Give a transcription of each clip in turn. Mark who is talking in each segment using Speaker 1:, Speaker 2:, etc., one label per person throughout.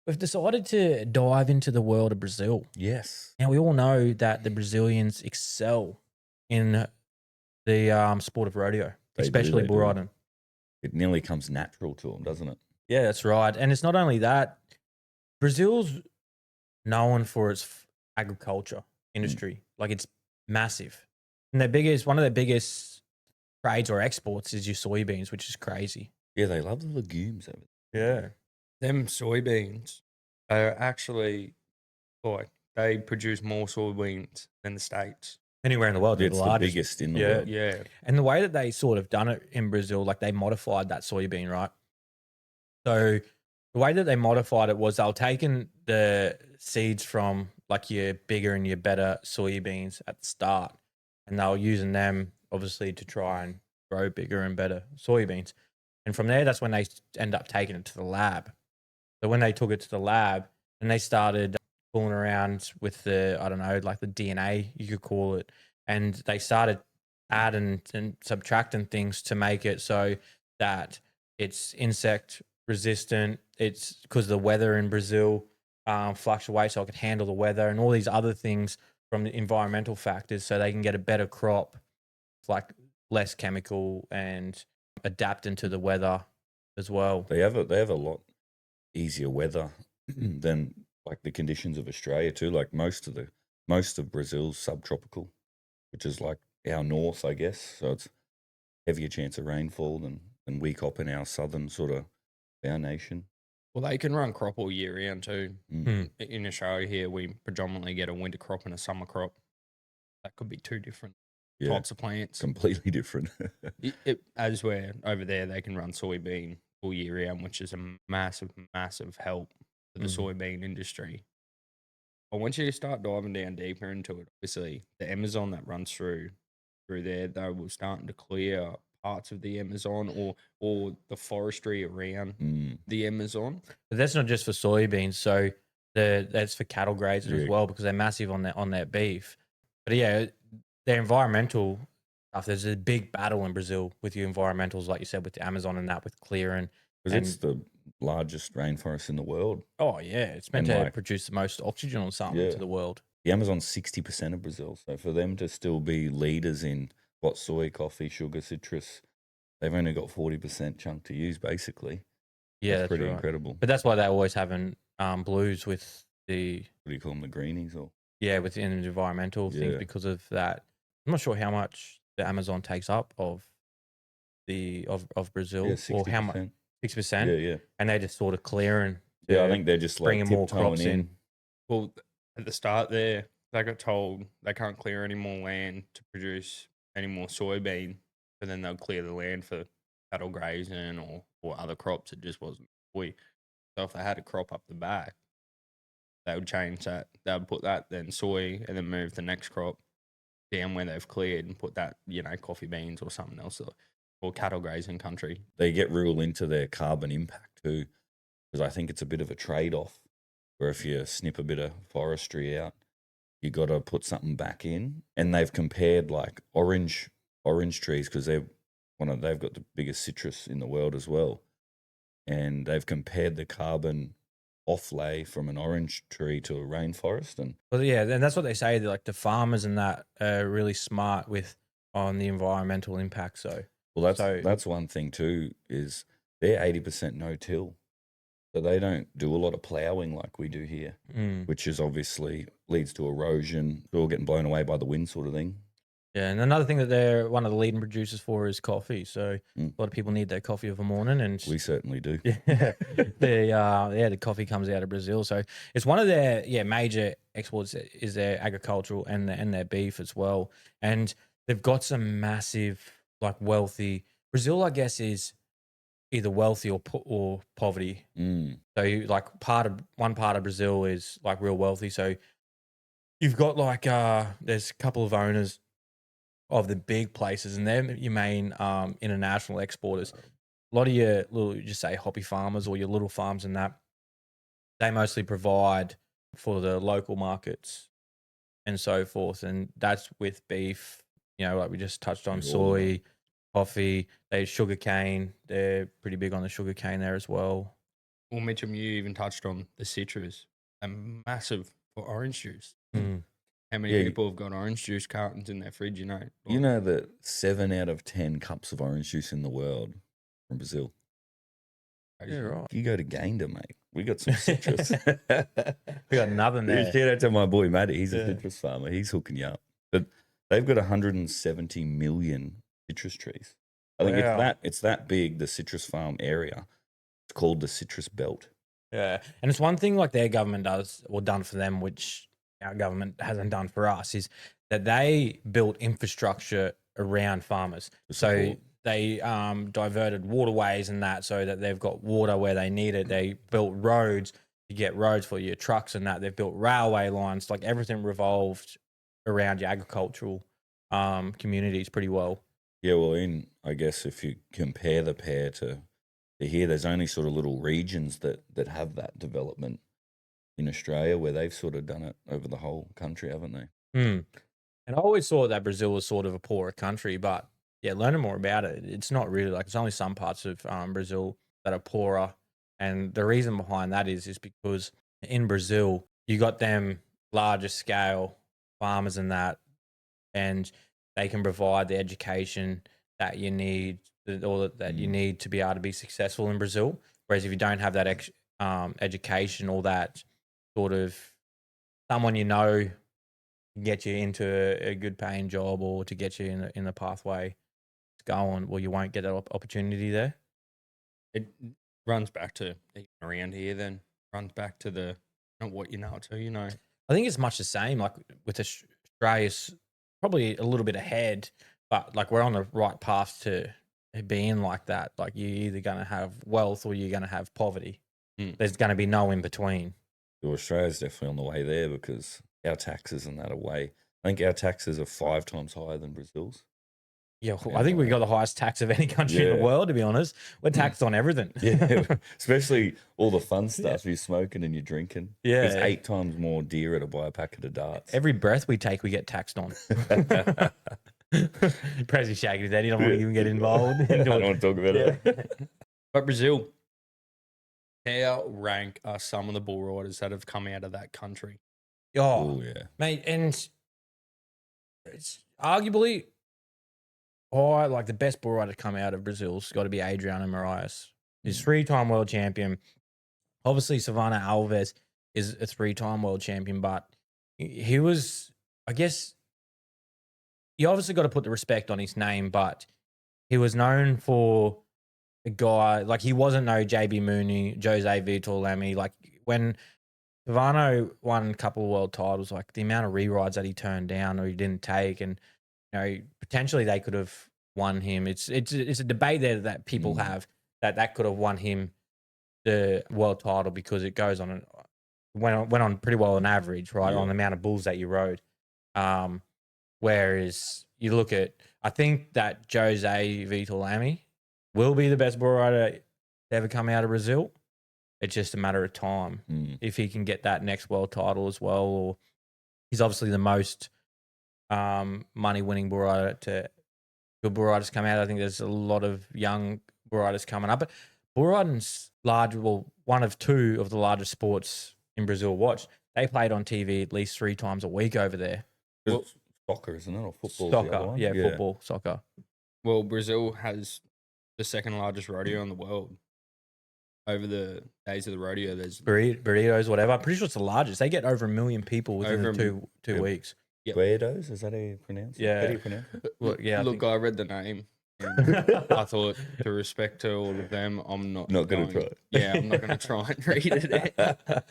Speaker 1: we've decided to dive into the world of Brazil.
Speaker 2: Yes,
Speaker 1: Now, we all know that the Brazilians excel in the sport of rodeo,
Speaker 2: they do.
Speaker 1: especially
Speaker 2: They
Speaker 1: bull
Speaker 2: do.
Speaker 1: riding.
Speaker 2: It nearly comes natural to them, doesn't it?
Speaker 1: Yeah, that's right. And it's not only that, Brazil's known for its agriculture
Speaker 2: Mm.
Speaker 1: industry. Like it's massive. And one of their biggest trades or exports is your soybeans, which is crazy.
Speaker 2: Yeah, they love the legumes over
Speaker 1: Yeah.
Speaker 3: Them soybeans are actually like they produce more soybeans than the States.
Speaker 1: Anywhere in the world,
Speaker 2: there.
Speaker 1: they're the
Speaker 2: It's the
Speaker 1: largest.
Speaker 2: biggest in the
Speaker 1: Yeah.
Speaker 2: world.
Speaker 3: Yeah.
Speaker 1: And the way that they sort of done it in Brazil, like they modified that soybean, right? So the way that they modified it was they were taking the seeds from like your bigger and your better soybeans at the start, and they were using them obviously to try and grow bigger and better soybeans. And from there, that's when they end up taking it to the lab. So when they took it to the lab, and they started fooling around with I don't know, like the DNA, you could call it, and they started adding and subtracting things to make it so that it's insect resistant. It's because the weather in Brazil fluctuates, so it can handle the weather and all these other things from the environmental factors, so they can get a better crop, like less chemical and adapting to the weather as well.
Speaker 2: They have a lot easier weather than like the conditions of Australia too. Like most of Brazil's subtropical, which is like our north, I guess. So it's heavier chance of rainfall than we cop in our southern sort of our nation.
Speaker 3: Well, they can run crop all year round too.
Speaker 2: Mm.
Speaker 3: In Australia here, we predominantly get a winter crop and a summer crop. That could be two different
Speaker 2: Yeah,
Speaker 3: types of plants.
Speaker 2: completely different.
Speaker 3: As where over there, they can run soybean all year round, which is a massive, massive help for the soybean industry. But once you start diving down deeper into it, obviously the Amazon that runs through there, they were starting to clear parts of the Amazon or the forestry around
Speaker 2: Mm.
Speaker 3: the Amazon.
Speaker 1: But that's not just for soybeans. So that's for cattle grazers as
Speaker 2: Yeah.
Speaker 1: well, because they're massive on their beef. But yeah, their environmental stuff. There's a big battle in Brazil with your environmentals, like you said, with the Amazon and that, with clearing.
Speaker 2: Because it's the largest rainforest in the world.
Speaker 1: Oh yeah, it's meant
Speaker 2: And
Speaker 1: to
Speaker 2: like-
Speaker 1: produce the most oxygen or something
Speaker 2: Yeah.
Speaker 1: to the world.
Speaker 2: The Amazon's 60% of Brazil. So for them to still be leaders in soy, coffee, sugar, citrus, they've only got 40% chunk to use basically.
Speaker 1: Yeah,
Speaker 2: That's pretty
Speaker 1: right.
Speaker 2: incredible.
Speaker 1: But that's why they're always having blues with the
Speaker 2: What do you call them, the greenies? Or
Speaker 1: with the environmental things
Speaker 2: Yeah.
Speaker 1: because of that. I'm not sure how much the Amazon takes up of Brazil,
Speaker 2: yeah,
Speaker 1: or how much.
Speaker 2: 60%.
Speaker 1: 6%,
Speaker 2: Yeah, yeah.
Speaker 1: and they're just sort of clearing.
Speaker 2: Yeah, I
Speaker 1: to
Speaker 2: think they're just like
Speaker 1: bringing more
Speaker 2: tiptoeing
Speaker 1: crops in.
Speaker 3: Well, at the start there, they got told they can't clear any more land to produce any more soybean, but then they'll clear the land for cattle grazing or other crops. It just wasn't soy. So if they had a crop up the back, they would change that. They would put that then soy and then move the next crop down where they've cleared and put that, coffee beans or something else or cattle grazing country.
Speaker 2: They get real into their carbon impact too, because I think it's a bit of a trade-off where if you snip a bit of forestry out, you got to put something back in. And they've compared like orange trees, because they've got the biggest citrus in the world as well, and they've compared the carbon offlay from an orange tree to a rainforest. And
Speaker 1: But yeah, and that's what they say. Like the farmers and that are really smart on the environmental impact. So
Speaker 2: well,
Speaker 1: So-
Speaker 2: that's one thing too, is they're 80% no-till. So they don't do a lot of ploughing like we do here, which is obviously leads to erosion. We're all getting blown away by the wind sort of thing.
Speaker 1: yeah, and another thing that they're one of the leading producers for is coffee. So a lot of people need their coffee of a morning, and
Speaker 2: We certainly do.
Speaker 1: yeah, the coffee comes out of Brazil. So it's one of their major exports is their agricultural and their beef as well. And they've got some massive, like, wealthy. Brazil, I guess, is either wealthy or poverty.
Speaker 2: Mm.
Speaker 1: So like one part of Brazil is like real wealthy. So you've got like there's a couple of owners of the big places, and they're your main international exporters. A lot of your little, just say hobby farmers or your little farms and that, they mostly provide for the local markets and so forth. And that's with beef, like we just touched on,
Speaker 2: Yeah, all of
Speaker 1: soy, coffee, they sugar cane. They're pretty big on the sugar cane there as well.
Speaker 3: Well, Mitchum, you even touched on the citrus. They're massive for orange juice.
Speaker 1: Mm.
Speaker 3: How many
Speaker 2: Yeah,
Speaker 3: people have got orange juice cartons in their fridge, you know?
Speaker 2: You know that 7 out of 10 cups of orange juice in the world from Brazil.
Speaker 3: Crazy.
Speaker 1: Yeah, right.
Speaker 2: You go to Gander, mate. We got some citrus.
Speaker 1: We got nothing there.
Speaker 2: Shout out to my boy Matty. He's a
Speaker 1: Yeah.
Speaker 2: citrus farmer. He's hooking you up. But they've got 170 million citrus trees. I think
Speaker 1: Wow.
Speaker 2: it's that big, the citrus farm area. It's called the citrus belt.
Speaker 1: Yeah, and it's one thing like their government does or done for them, which our government hasn't done for us, is that they built infrastructure around farmers.
Speaker 2: To
Speaker 1: So
Speaker 2: support.
Speaker 1: they diverted waterways and that, so that they've got water where they need it. They built roads to get roads for your trucks and that. They've built railway lines. Like everything revolved around your agricultural communities pretty well.
Speaker 2: Yeah, well, I guess if you compare the pair to here, there's only sort of little regions that have that development in Australia where they've sort of done it over the whole country, haven't they?
Speaker 1: Mm. And I always thought that Brazil was sort of a poorer country, but yeah, learning more about it, it's not really like it's only some parts of Brazil that are poorer, and the reason behind that is because in Brazil you got them larger scale farmers and that, and they can provide the education that you need, or that you need to be able to be successful in Brazil. Whereas if you don't have that education or that sort of someone you know get you into a good paying job or to get you in the pathway to go on, well, you won't get that opportunity there.
Speaker 3: It runs back to even around here then. Runs back to the not what you know to, you know.
Speaker 1: I think it's much the same. Like with Australia's probably a little bit ahead, but like we're on the right path to being like that. Like you're either going to have wealth or you're going to have poverty. There's going to be no in between.
Speaker 2: Well, Australia's definitely on the way there because our taxes and that are way. I think our taxes are 5 times higher than Brazil's.
Speaker 1: Yeah, I think we got the highest tax of any country in the
Speaker 2: Yeah.
Speaker 1: world, to be honest. We're taxed on everything.
Speaker 2: Yeah, especially all the fun stuff. You're smoking and you're drinking.
Speaker 1: Yeah.
Speaker 2: It's 8 times more dearer to buy a packet of darts.
Speaker 1: Every breath we take, we get taxed on. Prezi shaking his head. He don't want to even get involved.
Speaker 2: I don't want to talk about it.
Speaker 3: But Brazil, how rank are some of the bull riders that have come out of that country?
Speaker 1: Oh,
Speaker 2: Oh, yeah.
Speaker 1: mate, and it's arguably, like the best bull rider to come out of Brazil's got to be Adriano Moraes. He's 3-time world champion. Obviously, Savannah Alves is a 3-time world champion, but he was, I guess, you obviously got to put the respect on his name, but he was known for a guy, like he wasn't no JB Mooney, Jose Vitor Lamy. Like when Savannah won a couple of world titles, like the amount of re-rides that he turned down or he didn't take, and you know, potentially they could have won him. It's a debate there that people have that could have won him the world title because it goes on went on pretty well on average, right, on the amount of bulls that you rode. Whereas you look at, I think that Jose Vitor Lamy will be the best bull rider to ever come out of Brazil. It's just a matter of time if he can get that next world title as well. Or he's obviously the most money-winning bull rider to good bull riders come out. I think there's a lot of young bull riders coming up. But bull riding's one of 2 of the largest sports in Brazil watched. They played on TV at least 3 times a week over there.
Speaker 2: Well, soccer, isn't it? Or football?
Speaker 1: Soccer, football, soccer.
Speaker 3: Well, Brazil has the second largest rodeo in the world. Over the days of the rodeo, there's
Speaker 1: burritos, whatever. I'm pretty sure it's the largest. They get over 1 million people within
Speaker 3: Over
Speaker 1: two weeks.
Speaker 2: Guedos, is that how you pronounce it?
Speaker 1: Yeah.
Speaker 2: How do you pronounce it?
Speaker 1: Well, yeah,
Speaker 3: Look, I read the name. And I thought, to respect to all of them, I'm not
Speaker 2: Not gonna try it.
Speaker 3: Yeah, I'm not going to try and read it out.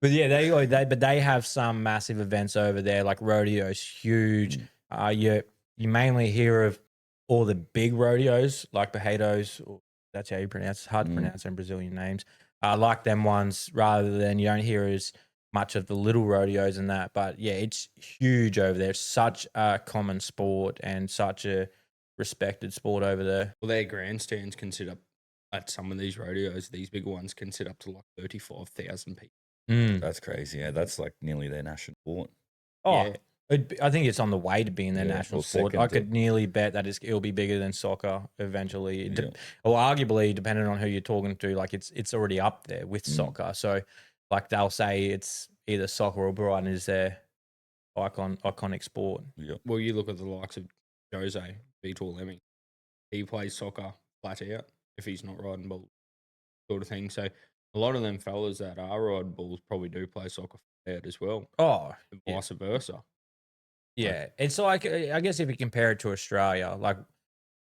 Speaker 1: But yeah, they have some massive events over there, like rodeos, huge. You mainly hear of all the big rodeos, like Barbados. That's how you pronounce it. It's hard to pronounce them Brazilian names. Like them ones, rather than you don't hear as much of the little rodeos and that. But yeah, it's huge over there. It's such a common sport and such a respected sport over there.
Speaker 3: Well, their grandstands can sit up at some of these rodeos. These bigger ones can sit up to like 35,000 people.
Speaker 2: That's crazy. Yeah, that's like nearly their national sport.
Speaker 1: Oh,
Speaker 3: Yeah.
Speaker 1: I think it's on the way to being their
Speaker 2: Yeah,
Speaker 1: national
Speaker 2: or
Speaker 1: sport.
Speaker 2: second
Speaker 1: I
Speaker 2: to-
Speaker 1: could nearly bet that it'll be bigger than soccer eventually.
Speaker 2: Yeah.
Speaker 1: Or arguably, depending on who you're talking to, like it's already up there with
Speaker 2: Mm.
Speaker 1: soccer. So, like they'll say it's either soccer or Brighton is their iconic sport.
Speaker 2: Yeah.
Speaker 3: Well, you look at the likes of Jose Vitor Lemming. He plays soccer flat out if he's not riding bulls, sort of thing. So a lot of them fellas that are riding bulls probably do play soccer flat out as well,
Speaker 1: Oh,
Speaker 3: and
Speaker 1: yeah.
Speaker 3: vice versa.
Speaker 1: Yeah, it's like I guess if you compare it to Australia, like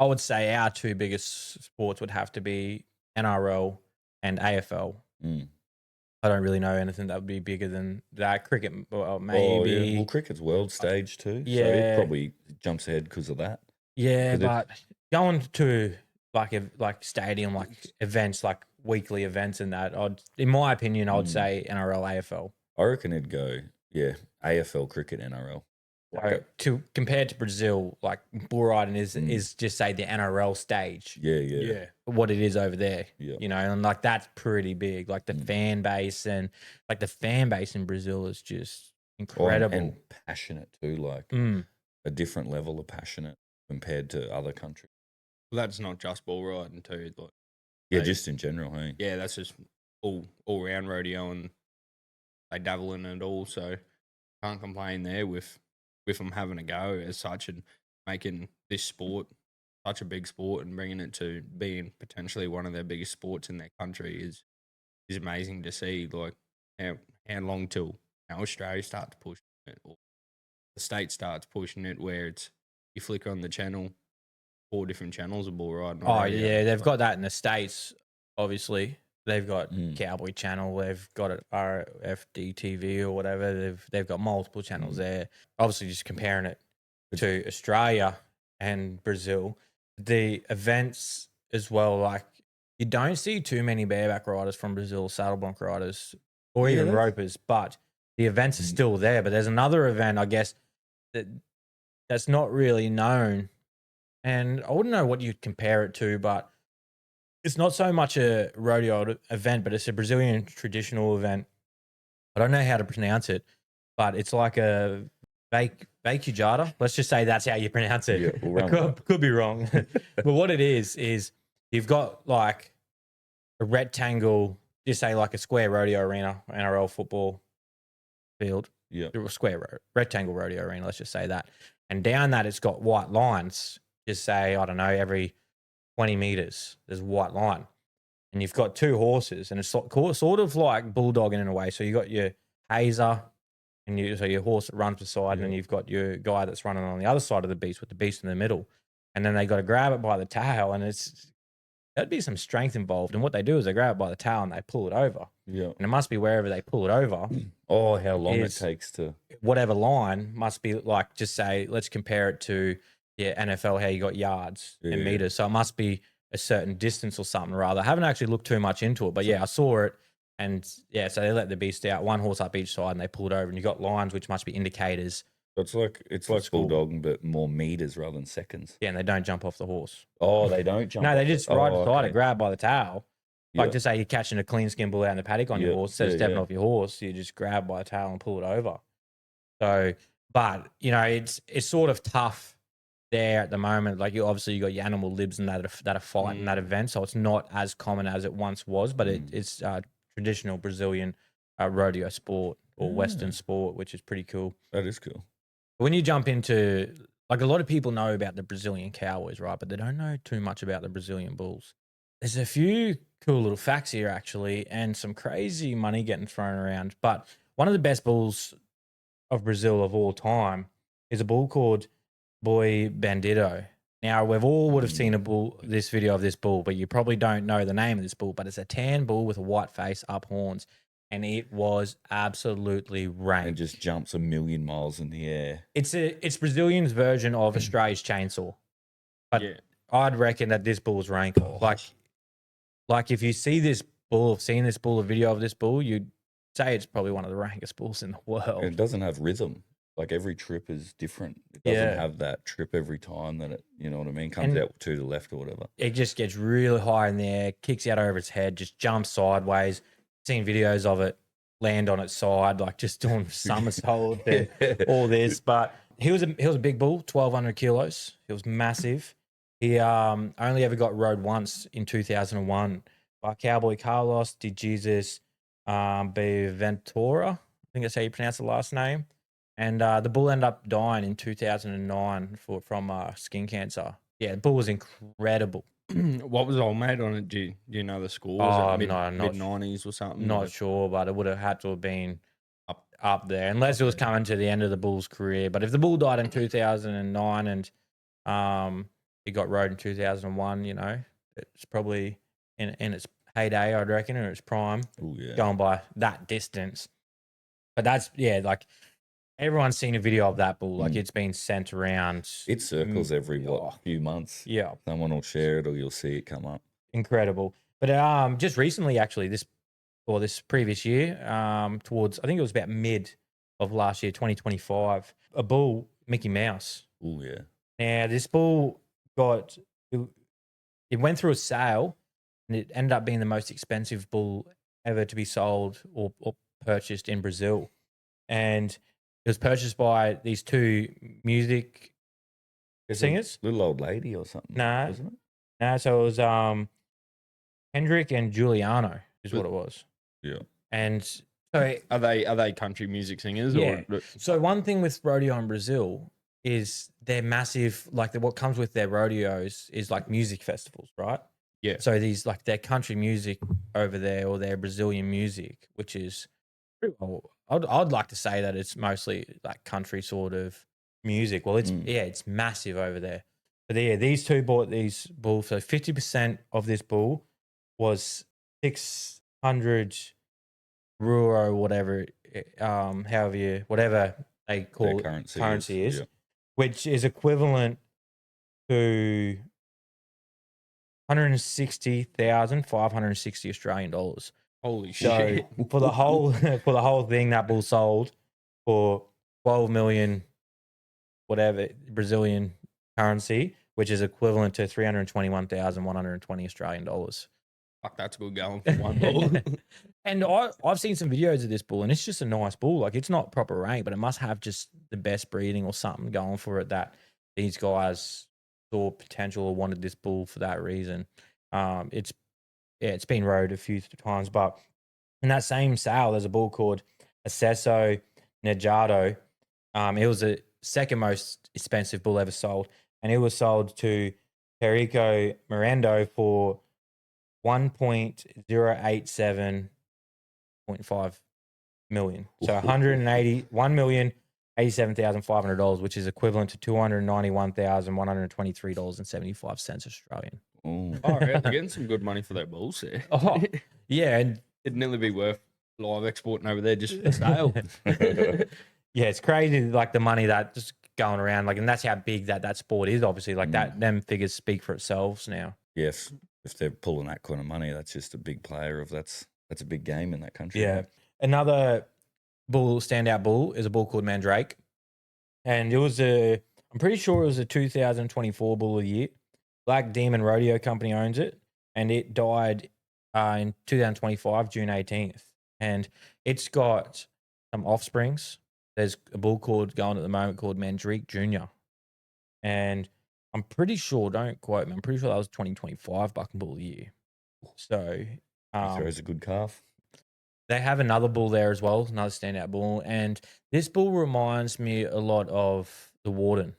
Speaker 1: I would say our two biggest sports would have to be NRL and AFL.
Speaker 2: Mm.
Speaker 1: I don't really know anything that would be bigger than that. Cricket, well,
Speaker 2: Oh,
Speaker 1: maybe.
Speaker 2: yeah. Well, cricket's world stage too. So
Speaker 1: yeah.
Speaker 2: it probably jumps ahead because of that.
Speaker 1: Yeah,
Speaker 2: 'Cause
Speaker 1: but going to like stadium like events, like weekly events, and that, in my opinion, I would say NRL, AFL.
Speaker 2: I reckon it'd go, AFL, cricket, NRL.
Speaker 1: To compared to Brazil, like bull riding is just say the NRL stage.
Speaker 2: Yeah.
Speaker 1: What it is over there,
Speaker 2: Yeah.
Speaker 1: you know, and like that's pretty big. Like the fan base and like the fan base in Brazil is just incredible
Speaker 2: and passionate too, like a different level of passionate compared to other countries.
Speaker 3: Well, that's not just bull riding too. Like,
Speaker 2: Yeah,
Speaker 3: they-
Speaker 2: just in general, hey.
Speaker 3: yeah, that's just all round rodeo, and they dabble in it all. So can't complain there with them having a go as such and making this sport such a big sport and bringing it to being potentially one of their biggest sports in their country is amazing to see. Like how long till Australia start to push it, or the state starts pushing it, where it's you flick on the channel, 4 different channels of bull riding.
Speaker 1: Oh
Speaker 3: already.
Speaker 1: yeah, they've got that in the States. Obviously, they've got
Speaker 2: Mm.
Speaker 1: Cowboy Channel. They've got it RFD TV or whatever. They've got multiple channels there. Obviously, just comparing it to Australia and Brazil, the events as well. Like you don't see too many bareback riders from Brazil, saddle bronc riders, or
Speaker 2: Yeah,
Speaker 1: even
Speaker 2: that's-
Speaker 1: ropers. But the events are still there. But there's another event, I guess, that's not really known. And I wouldn't know what you'd compare it to, but it's not so much a rodeo event, but it's a Brazilian traditional event. I don't know how to pronounce it, but it's like a vaquejada. Let's just say that's how you pronounce it.
Speaker 2: Yeah, we'll
Speaker 1: I
Speaker 2: run with that.
Speaker 1: could be wrong. But what it is you've got like a rectangle, just say like a square rodeo arena, NRL football field.
Speaker 2: Yeah.
Speaker 1: Rectangle rodeo arena, let's just say that. And down that, it's got white lines. Just say, I don't know, every 20 meters, there's a white line. And you've got 2 horses, and it's sort of like bulldogging in a way. So you got your hazer, and so your horse that runs beside, and then you've got your guy that's running on the other side of the beast with the beast in the middle. And then they got to grab it by the tail, and there'd be some strength involved. And what they do is they grab it by the tail and they pull it over.
Speaker 2: Yeah.
Speaker 1: And it must be wherever they pull it over.
Speaker 2: Oh, how long it
Speaker 1: Is-
Speaker 2: takes to.
Speaker 1: Whatever line must be like, just say, let's compare it to NFL, how you got yards and
Speaker 2: Yeah.
Speaker 1: meters. So it must be a certain distance or something rather. I haven't actually looked too much into it, but yeah, I saw it. And yeah, so they let the beast out, 1 horse up each side, and they pulled over, and you got lines which must be indicators.
Speaker 2: It's like
Speaker 1: cool.
Speaker 2: bulldogging, but more meters rather than seconds.
Speaker 1: Yeah, and they don't jump off the horse.
Speaker 2: Oh, they don't jump.
Speaker 1: No, they
Speaker 2: off
Speaker 1: just
Speaker 2: it.
Speaker 1: ride
Speaker 2: Oh,
Speaker 1: beside
Speaker 2: okay.
Speaker 1: it, grab by the tail. Like
Speaker 2: Yeah.
Speaker 1: to say you're catching a clean skin bull out in the paddock on your
Speaker 2: Yeah,
Speaker 1: horse, instead of
Speaker 2: yeah,
Speaker 1: stepping
Speaker 2: yeah.
Speaker 1: off your horse, you just grab by the tail and pull it over. So, but you know, it's sort of tough there at the moment. Like you got your animal libs and that are fighting that event, so it's not as common as it once was. But it's traditional Brazilian rodeo sport or Western sport, which is pretty cool.
Speaker 2: That is cool.
Speaker 1: When you jump into, like, a lot of people know about the Brazilian cowboys, right? But they don't know too much about the Brazilian bulls. There's a few cool little facts here, actually, and some crazy money getting thrown around. But one of the best bulls of Brazil of all time is a bull called Boi Bandido. Now, we've all would have seen this video of this bull, but you probably don't know the name of this bull. But it's a tan bull with a white face, up horns, and it was absolutely ranked.
Speaker 2: And just jumps a million miles in the air.
Speaker 1: It's Brazilian's version of Australia's chainsaw, but
Speaker 3: Yeah.
Speaker 1: I'd reckon that this bull's ranked. Like if you see this bull, seen this bull, a video of this bull, you'd say it's probably one of the rankest bulls in the world.
Speaker 2: And it doesn't have rhythm. Like every trip is different. It doesn't
Speaker 1: Yeah.
Speaker 2: have that trip every time that it, you know what I mean, comes
Speaker 1: And-
Speaker 2: out to the left or whatever.
Speaker 1: It just gets really high in the air, kicks out over its head, just jumps sideways. Seen videos of it land on its side, like just doing somersault and all this. But he was a big bull, 1,200 kilos. He was massive. He only ever got rode once in 2001 by Cowboy Carlos de Jesus Ventura. I think that's how you pronounce the last name. And the bull ended up dying in 2009 from skin cancer. Yeah, the bull was incredible.
Speaker 3: What was old mate on it? Do you know the score?
Speaker 1: Oh,
Speaker 3: Was it
Speaker 1: no,
Speaker 3: mid 90s or something?
Speaker 1: Not sure, but it would have had to have been up there, unless
Speaker 3: Up
Speaker 1: it was
Speaker 3: there.
Speaker 1: coming to the end of the bull's career. But if the bull died in 2009 and he got rode in 2001, you know, it's probably in its heyday, I'd reckon, or its prime,
Speaker 2: Oh yeah.
Speaker 1: going by that distance. But that's, yeah, like everyone's seen a video of that bull. Like it's been sent around.
Speaker 2: It circles every
Speaker 1: Oh.
Speaker 2: few months.
Speaker 1: Yeah,
Speaker 2: Someone will share it or you'll see it come up.
Speaker 1: incredible. But just recently, actually, this previous year, towards, I think it was about mid of last year, 2025, a bull, Mickey Mouse.
Speaker 2: Oh yeah.
Speaker 1: Now this bull it went through a sale, and it ended up being the most expensive bull ever to be sold or purchased in Brazil. And it was purchased by these two music singers.
Speaker 2: Little old lady or something.
Speaker 1: No.
Speaker 2: Wasn't it?
Speaker 1: No, so it was Hendrik and Giuliano is what it was.
Speaker 2: Yeah.
Speaker 1: And so
Speaker 3: Are they country music singers?
Speaker 1: Yeah.
Speaker 3: Or
Speaker 1: So one thing with rodeo in Brazil is they're massive. Like what comes with their rodeos is like music festivals, right?
Speaker 3: Yeah.
Speaker 1: So these like their country music over there, or their Brazilian music, which is, well, I'd like to say that it's mostly like country sort of music. Well, it's massive over there. But yeah, these two bought these bulls. So 50% of this bull was 600 Euro, whatever, whatever they call
Speaker 2: Their
Speaker 1: currency is,
Speaker 2: yeah.
Speaker 1: which is equivalent to 160,560 Australian dollars.
Speaker 3: Holy
Speaker 1: So
Speaker 3: shit!
Speaker 1: for the whole thing, that bull sold for 12 million, whatever Brazilian currency, which is equivalent to 321,120 Australian dollars.
Speaker 3: Fuck, that's good going for one bull.
Speaker 1: And I've seen some videos of this bull, and it's just a nice bull. Like it's not proper rank, but it must have just the best breeding or something going for it that these guys saw potential or wanted this bull for that reason. It's been rode a few times, but in that same sale, there's a bull called Acesso Nejado. It was the second most expensive bull ever sold, and it was sold to Perico Mirando for 1.087.5 million. So $181,087,500, which is equivalent to $291,123.75 Australian.
Speaker 2: Oh.
Speaker 3: Oh, yeah, they're getting some good money for their bulls there.
Speaker 1: Oh, yeah, and
Speaker 3: It'd nearly be worth live exporting over there just for sale.
Speaker 1: yeah, it's crazy, like the money that just going around, like, and that's how big that sport is. Obviously, like that, them figures speak for itself now.
Speaker 2: Yes. If they're pulling that kind of money, that's just a big player that's a big game in that country.
Speaker 1: Yeah. Another standout bull is a bull called Mandrake. And I'm pretty sure it was a 2024 bull of the year. Black Demon Rodeo Company owns it. And it died in 2025, June 18th. And it's got some offsprings. There's a bull going at the moment called Mandrake Jr. And I'm pretty sure, don't quote me, I'm pretty sure that was 2025 Buck and Bull of the year. So
Speaker 2: He throws a good calf.
Speaker 1: they have another bull there as well, another standout bull. And this bull reminds me a lot of the Warden.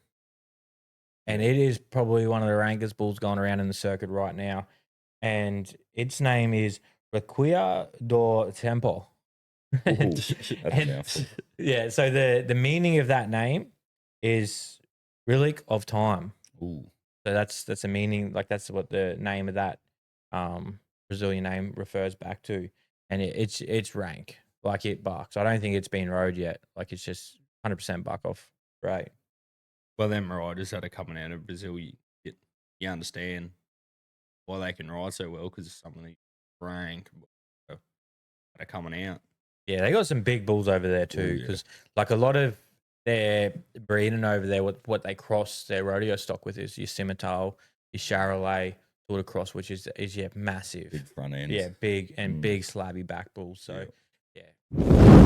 Speaker 1: And it is probably one of the rankest bulls going around in the circuit right now. And its name is Requia do Tempo.
Speaker 2: That's a mouthful.
Speaker 1: Yeah, so the meaning of that name is relic of time.
Speaker 2: Ooh.
Speaker 1: So that's a meaning, like that's what the name of that Brazilian name refers back to. And it's rank, like it bucks. I don't think it's been rode yet. Like it's just 100% buck off. Right.
Speaker 3: Well, them riders that are coming out of Brazil, you understand why they can ride so well, because some of the rank that are coming out.
Speaker 1: Yeah, they got some big bulls over there too, because like a lot of their breeding over there, what they cross their rodeo stock with is your Simmental, your Charolais sort of cross, which is massive.
Speaker 2: Big front end.
Speaker 1: Yeah, big and big slabby back bulls. So yeah. Bye.